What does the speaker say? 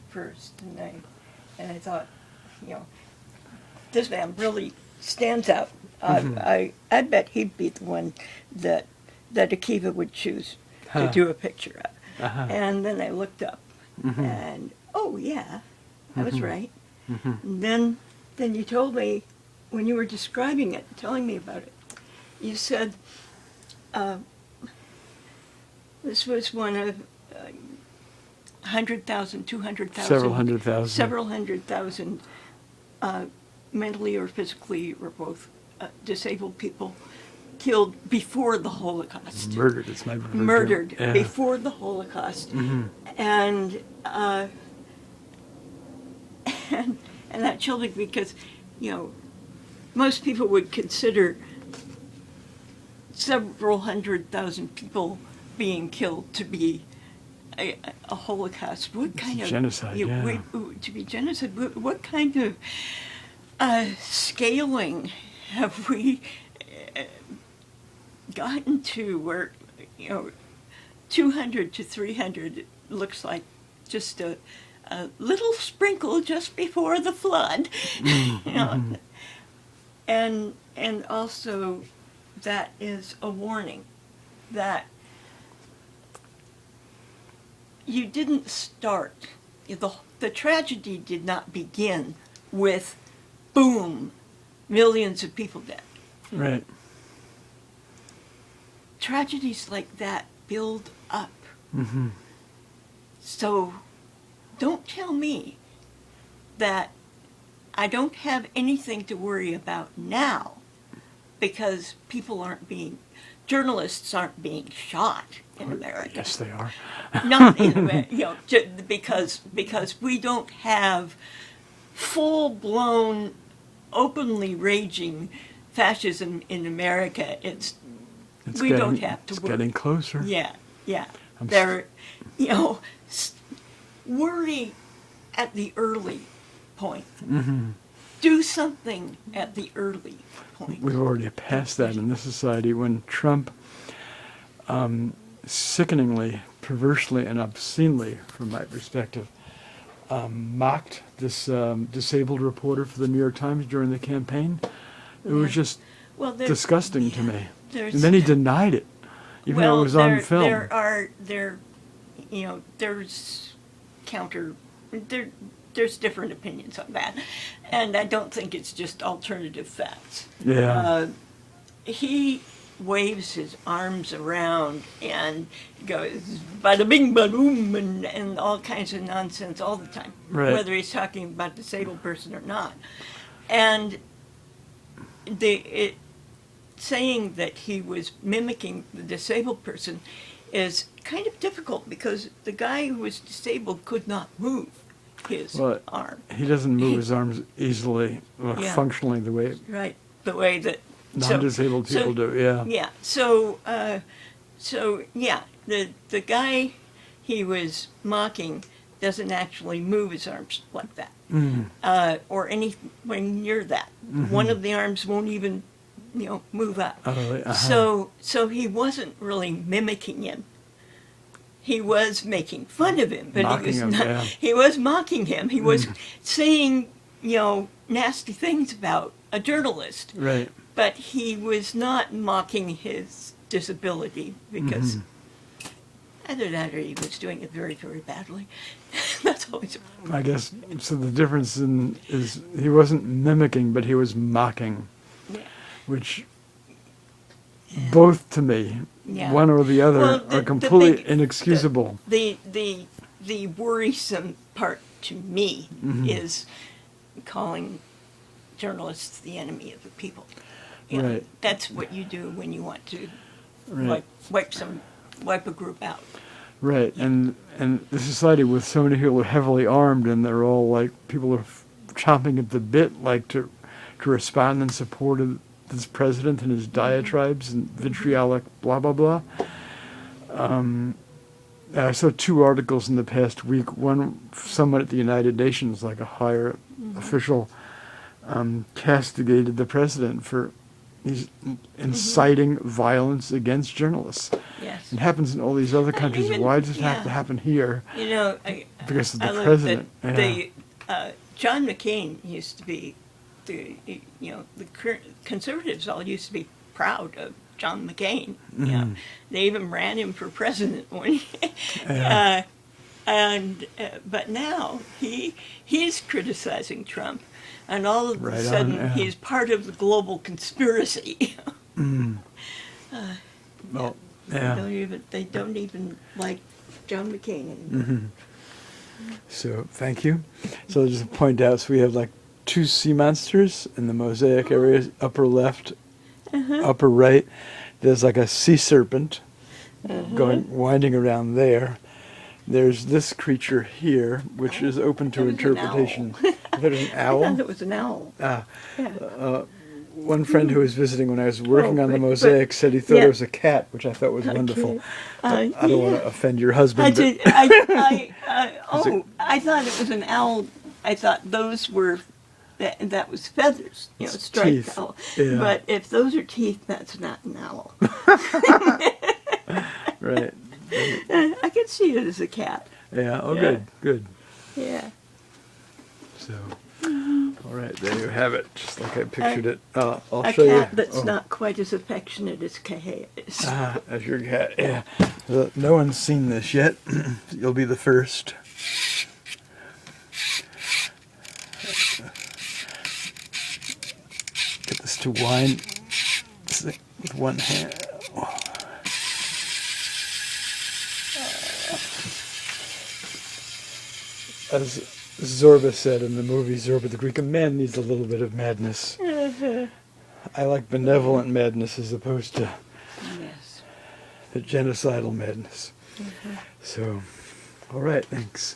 first, and I thought, this man really stands out. I bet he'd be the one that Akiva would choose to do a picture of. And then I looked up, and oh yeah, I was right. And then you told me, when you were describing it, telling me about it, you said this was one of 100,000, 200,000, several hundred thousand mentally or physically or both disabled people killed before the Holocaust. Murdered, it's my word. Murdered before the Holocaust. And that chilled me because, most people would consider several 100,000 people being killed to be a Holocaust. What kind of genocide? To be genocide. What kind of scaling have we gotten to where 200 to 300 looks like just a little sprinkle just before the flood, and also that is a warning that you didn't start, the tragedy did not begin with, boom, millions of people dead. Right. Tragedies like that build up. So don't tell me that I don't have anything to worry about now because journalists aren't being shot in America. Yes, they are. Not in America, because we don't have full-blown, openly raging fascism in America. We don't have to worry. It's getting closer. Yeah. Worry at the early point. Do something at the early point. We've already passed that in this society when Trump, sickeningly, perversely, and obscenely, from my perspective, mocked this disabled reporter for the New York Times during the campaign. It was just disgusting to me. And then he denied it, even though it was on film. There's different opinions on that, and I don't think it's just alternative facts. Yeah. He waves his arms around and goes bada bing bada boom and all kinds of nonsense all the time, whether he's talking about a disabled person or not. And saying that he was mimicking the disabled person is kind of difficult because the guy who was disabled could not move his arm. He doesn't move his arms easily, functionally the way that non-disabled people do. Yeah. Yeah. The guy he was mocking doesn't actually move his arms like that, or anywhere near that. One of the arms won't even, move up. So he wasn't really mimicking him. He was making fun of him, but he was mocking him. He was saying, nasty things about a journalist. Right. But he was not mocking his disability because either that or he was doing it very, very badly. That's always a problem. I guess, so the difference is he wasn't mimicking, but he was mocking, which both to me, one or the other, are completely inexcusable. The worrisome part to me is calling journalists the enemy of the people. Right. That's what you do when you want to wipe a group out. Right, and the society with so many people are heavily armed, and they're all like, people are chomping at the bit, like to respond in support of this president and his diatribes and vitriolic blah blah blah. I saw 2 articles in the past week. One, someone at the United Nations, like a higher official, castigated the president for, He's inciting violence against journalists. Yes. It happens in all these other countries. Even- Why does it yeah. have to happen here? You know, Because of the I looked president. at Yeah. John McCain used to be the conservatives all used to be proud of John McCain. You know, they even ran him for president one year. Yeah. But now he's criticizing Trump, and all of Right a on, sudden yeah. he's part of the global conspiracy. Well, yeah. They don't even like John McCain anymore. So thank you. So just to point out, so we have like 2 sea monsters in the mosaic area, upper left, upper right. There's like a sea serpent winding around there. There's this creature here, which is open to That was an interpretation. owl. There's an owl. I thought it was an owl. Yeah. One friend who was visiting when I was working on the but- mosaic said he thought yeah. it was a cat, which I thought was wonderful. I don't want to offend your husband. I but did. I thought it was an owl. I thought those were that was feathers, It's striped teeth. owl. Yeah. But if those are teeth, that's not an owl. Right. I could see it as a cat. Yeah. Oh, Yeah. good. Yeah. So, all right, there you have it, just like I pictured it. I'll A show you. cat that's not quite as affectionate as Kahe is. As your cat, yeah. No one's seen this yet. You'll be the first. Get this to wind with one hand. As Zorba said in the movie Zorba the Greek, a man needs a little bit of madness. I like benevolent madness as opposed to Yes. the genocidal madness. So, all right, thanks.